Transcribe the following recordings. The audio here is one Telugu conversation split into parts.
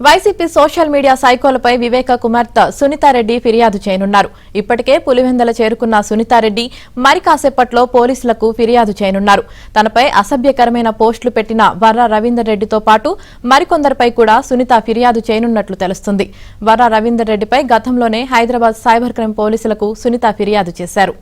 వైసీపీ సోషల్ మీడియా సైకోలపై వివేక కుమార్తె సునీతారెడ్డి ఫిర్యాదు చేయనున్నారు. ఇప్పటికే పులివెందల చేరుకున్న సునీతారెడ్డి మరి కాసేపట్లో పోలీసులకు ఫిర్యాదు చేయనున్నారు. తనపై అసభ్యకరమైన పోస్టులు పెట్టిన వర్రా రవీందర్ రెడ్డితో పాటు మరికొందరిపై కూడా సునీత ఫిర్యాదు చేయనున్నట్లు తెలుస్తుంది. వర్రా రవీందర్ రెడ్డిపై గతంలోనే హైదరాబాద్ సైబర్ క్రైమ్ పోలీసులకు సునీత ఫిర్యాదు చేశారు.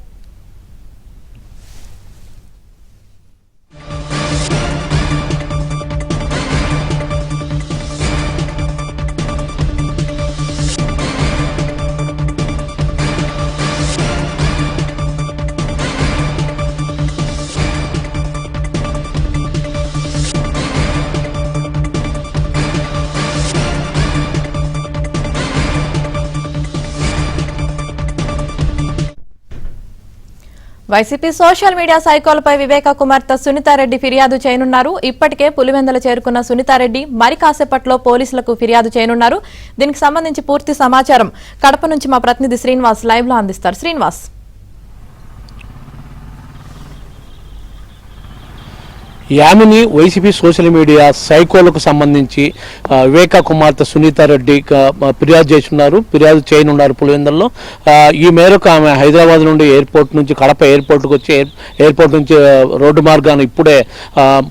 వైసీపీ సోషల్ మీడియా సైకోలపై వివేక కుమార్తె సునీతారెడ్డి ఫిర్యాదు చేయనున్నారు. ఇప్పటికే పులివెందల చేరుకున్న సునీతారెడ్డి మరి కాసేపట్లో పోలీసులకు ఫిర్యాదు చేయనున్నారు. దీనికి సంబంధించి పూర్తి సమాచారం కడప నుంచి మా ప్రతినిధి శ్రీనివాస్ లైవ్ లో అందిస్తారు. శ్రీనివాస్, యామిని వైసీపీ సోషల్ మీడియా సైకోలకు సంబంధించి వివేక కుమార్తె సునీతారెడ్డి ఫిర్యాదు చేస్తున్నారు, ఫిర్యాదు చేయనున్నారు పులివెందులలో. ఈ మేరకు ఆమె హైదరాబాద్ నుండి ఎయిర్పోర్ట్ నుంచి కడప ఎయిర్పోర్ట్కి వచ్చి ఎయిర్పోర్ట్ నుంచి రోడ్డు మార్గాన్ని ఇప్పుడే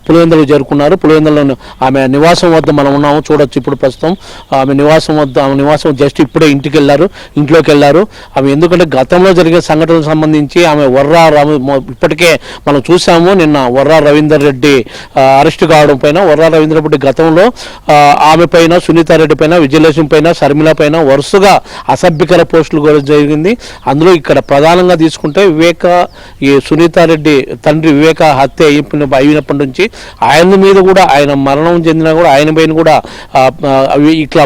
పులివెందులు చేరుకున్నారు. పులివెందులలో ఆమె నివాసం వద్ద మనం ఉన్నాము, చూడొచ్చు ఇప్పుడు ప్రస్తుతం ఆమె నివాసం జస్ట్ ఇప్పుడే ఇంట్లోకి వెళ్ళారు. ఆమె ఎందుకంటే గతంలో జరిగే సంఘటనలకు సంబంధించి ఆమె ఇప్పటికే మనం చూసాము. నిన్న వర్రా రవీందర్ రెడ్డి అరెస్ట్ కావడం పైన వర్రా రవీంద్ర రెడ్డి గతంలో ఆమె పైన, సునీతారెడ్డి పైన, విజయలక్ష్మి పైన, శర్మిల పైన వరుసగా అసభ్యకర పోస్టులు కూడా జరిగింది. అందులో ఇక్కడ ప్రధానంగా తీసుకుంటే ఈ సునీతారెడ్డి తండ్రి వివేక హత్య అయినప్పటి నుంచి ఆయన మీద కూడా, ఆయన మరణం చెందినా కూడా ఆయన పైన కూడా ఇట్లా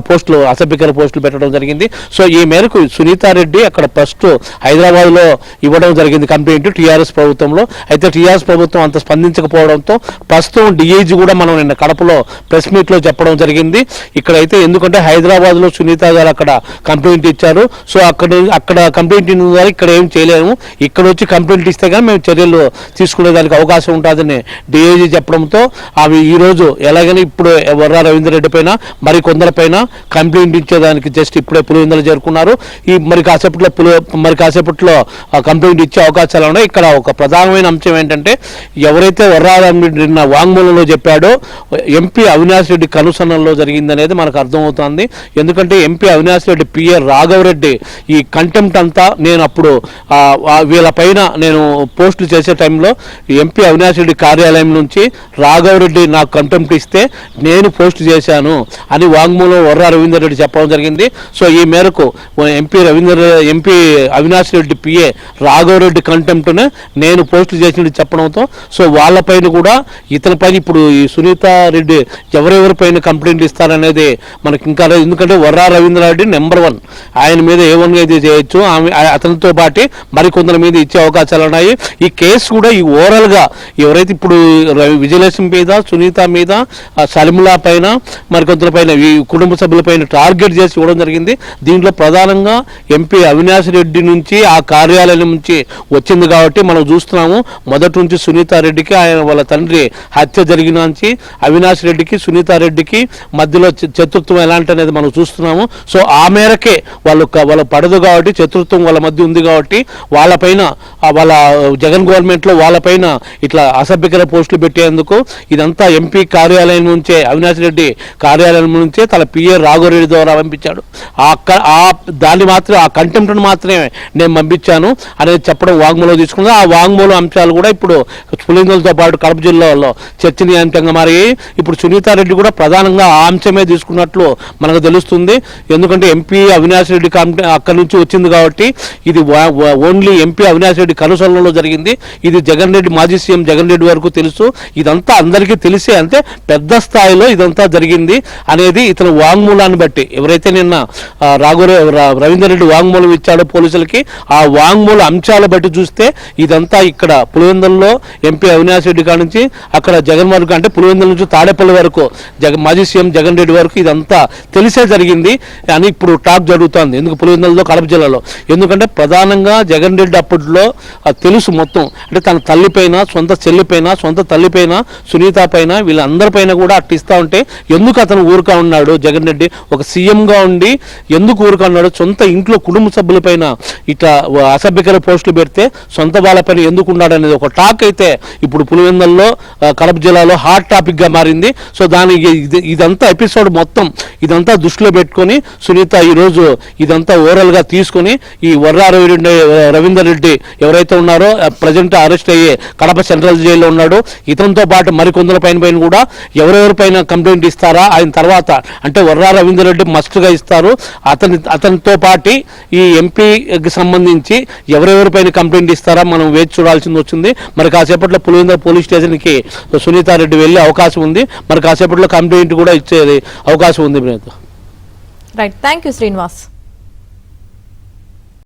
అసభ్యకర పోస్టులు పెట్టడం జరిగింది. సో ఈ మేరకు సునీతారెడ్డి అక్కడ ఫస్ట్ హైదరాబాద్లో ఇవ్వడం జరిగింది కంప్లైంట్ టీఆర్ఎస్ ప్రభుత్వంలో. అయితే టీఆర్ఎస్ ప్రభుత్వం అంత స్పందించకపోవడంతో ప్రస్తుతం డిఐజీ కూడా మనం నిన్న కడపలో ప్రెస్ మీట్లో చెప్పడం జరిగింది. ఇక్కడైతే ఎందుకంటే హైదరాబాద్లో సునీత గారు అక్కడ కంప్లైంట్ ఇచ్చారు. సో అక్కడ కంప్లైంట్ ఇవ్వడం ఇక్కడ ఏం చేయలేము, ఇక్కడ వచ్చి కంప్లైంట్ ఇస్తే కానీ మేము చర్యలు తీసుకునేదానికి అవకాశం ఉంటుందని డిఐజీ చెప్పడంతో అవి ఈరోజు ఎలాగైనా ఇప్పుడు వర్రా రవీందర్ రెడ్డి పైన మరి కొందరిపైన కంప్లైంట్ ఇచ్చేదానికి జస్ట్ ఇప్పుడే పులివెందులు చేరుకున్నారు. ఈ మరి కాసేపట్లో కంప్లైంట్ ఇచ్చే అవకాశాలు ఉన్నాయి. ఇక్కడ ఒక ప్రధానమైన అంశం ఏంటంటే ఎవరైతే వర్రా నిన్న వాంగ్మూలంలో చెప్పాడో ఎంపీ అవినాష్ రెడ్డి కనుసన్నల్లో జరిగిందనేది మనకు అర్థమవుతుంది. ఎందుకంటే ఎంపీ అవినాష్ రెడ్డి పిఏ రాఘవరెడ్డి ఈ కంటెంప్ట్ అంతా నేను అప్పుడు వీళ్ళపైన నేను పోస్టులు చేసే టైంలో ఎంపీ అవినాష్ రెడ్డి కార్యాలయం నుంచి రాఘవరెడ్డి నాకు కంటెంప్ట్ ఇస్తే నేను పోస్ట్ చేశాను అని వాంగ్మూలం వర్రా రవీందర్ రెడ్డి చెప్పడం జరిగింది. సో ఈ మేరకు ఎంపీ అవినాష్ రెడ్డి పిఏ రాఘవరెడ్డి కంటెంప్ట్ను నేను పోస్టులు చేసినట్టు చెప్పడంతో సో వాళ్ళపైన కూడా ఇతనిపైన ఇప్పుడు ఈ సునీతారెడ్డి ఎవరెవరిపైన కంప్లైంట్ ఇస్తారనేది మనకి ఇంకా, ఎందుకంటే వర్రా రవీంద్ర రెడ్డి నెంబర్ 1, ఆయన మీద ఏ1గా అయితే చేయొచ్చు, అతనితో పాటు మరికొందరి మీద ఇచ్చే అవకాశాలు ఉన్నాయి. ఈ కేసు కూడా ఈ ఓవరాల్గా ఎవరైతే ఇప్పుడు విజయలక్ష్మి మీద, సునీత మీద, శర్మిల పైన, మరికొందరి పైన ఈ కుటుంబ సభ్యులపైన టార్గెట్ చేసి ఇవ్వడం జరిగింది. దీంట్లో ప్రధానంగా ఎంపీ అవినాష్ రెడ్డి నుంచి ఆ కార్యాలయం నుంచి వచ్చింది కాబట్టి మనం చూస్తున్నాము. మొదటి నుంచి సునీతారెడ్డికి ఆయన వాళ్ళ తండ్రి హత్య జరిగిన నుంచి అవినాష్ రెడ్డికి, సునీతారెడ్డికి మధ్యలో శత్రుత్వం ఎలాంటి అనేది మనం చూస్తున్నాము. సో ఆ మేరకే వాళ్ళు పడదు కాబట్టి, శత్రుత్వం వాళ్ళ మధ్య ఉంది కాబట్టి వాళ్ళపైన వాళ్ళ జగన్ గవర్నమెంట్లో వాళ్ళపైన ఇట్లా అసభ్యకర పోస్టులు పెట్టేందుకు ఇదంతా ఎంపీ కార్యాలయం నుంచే, అవినాష్ రెడ్డి కార్యాలయం నుంచే తన పిఏ రాఘవరెడ్డి ద్వారా పంపించాడు. ఆ కంటెంప్ట్ను మాత్రమే నేను పంపించాను అనేది చెప్పడం వాంగ్మూలం తీసుకుంది. ఆ వాంగ్మూలం అంశాలు కూడా ఇప్పుడు పులివెందులతో పాటు కడప జిల్లాలో చర్చనీయాంశంగా మారాయి. ఇప్పుడు సునీతారెడ్డి కూడా ప్రధానంగా ఆ అంశమే తీసుకున్నట్లు మనకు తెలుస్తుంది. ఎందుకంటే ఎంపీ అవినాష్ రెడ్డి అక్కడి నుంచి వచ్చింది కాబట్టి ఇది ఓన్లీ ఎంపీ అవినాష్ రెడ్డి కనుసరణలో జరిగింది. ఇది జగన్ రెడ్డి, మాజీ సీఎం జగన్ రెడ్డి వరకు తెలుసు. ఇదంతా అందరికీ తెలిసే, అంతే పెద్ద స్థాయిలో ఇదంతా జరిగింది అనేది ఇతని వాంగ్మూలాన్ని బట్టి, ఎవరైతే నిన్న రవీందర్ రెడ్డి వాంగ్మూలం ఇచ్చాడో పోలీసులకి, ఆ వాంగ్మూల అంశాల బట్టి చూస్తే ఇదంతా ఇక్కడ పులివెందులలో ఎంపీ అవినాష్ రెడ్డి కాడి నుంచి అక్కడ జగన్మోహన్ అంటే పులివెందుల నుంచి తాడేపల్లి వరకు మాజీ సీఎం జగన్ రెడ్డి వరకు ఇదంతా తెలిసే జరిగింది అని ఇప్పుడు టాక్ జరుగుతోంది. ఎందుకు పులివెందులలో కడప జిల్లాలో, ఎందుకంటే ప్రధానంగా జగన్ రెడ్డి అప్పట్లో తెలుసు మొత్తం, అంటే తన తల్లిపైన, సొంత చెల్లిపైన, సొంత తల్లిపైన, సునీత పైన, వీళ్ళందరిపైన కూడా అట్లా ఇస్తా ఉంటే ఎందుకు అతను ఊరుకా ఉన్నాడు జగన్ రెడ్డి ఒక సీఎంగా ఉండి ఎందుకు ఊరుకా ఉన్నాడు? సొంత ఇంట్లో కుటుంబ సభ్యులపైన ఇట్లా అసభ్యకర పోస్టులు పెడితే సొంత వాళ్ళపైన ఎందుకు ఉన్నాడు అనేది ఒక టాక్ అయితే ఇప్పుడు పులివెందులలో కడప జిల్లాలో హాట్ టాపిక్ గా మారింది. సో దానికి ఇదంతా ఎపిసోడ్ మొత్తం ఇదంతా దృష్టిలో పెట్టుకొని సునీత ఈరోజు ఇదంతా ఓవరాల్ గా తీసుకొని ఈ వర్రా రవీందర్ రెడ్డి ఎవరైతే ఉన్నారో ప్రజెంట్ అరెస్ట్ అయ్యే కడప సెంట్రల్ జైల్లో ఉన్నాడు, ఇతనితో పాటు మరికొందరు పైన కూడా ఎవరెవరిపైన కంప్లైంట్ ఇస్తారా ఆయన తర్వాత, అంటే వర్రా రవీందర్ రెడ్డి మస్ట్ గా ఇస్తారు, అతనితో పాటు ఈ ఎంపీకి సంబంధించి ఎవరెవరిపైన కంప్లైంట్ ఇస్తారా మనం వేచి చూడాల్సింది వచ్చింది. మరి కాసేపట్లో పులివెందుల పోలీస్ స్టేషన్కి సునీతారెడ్డి వెళ్ళే అవకాశం ఉంది, మరి కాసేపట్లో కంప్లైంట్ కూడా ఇచ్చే అవకాశం ఉంది. Right, thank you Srinivas.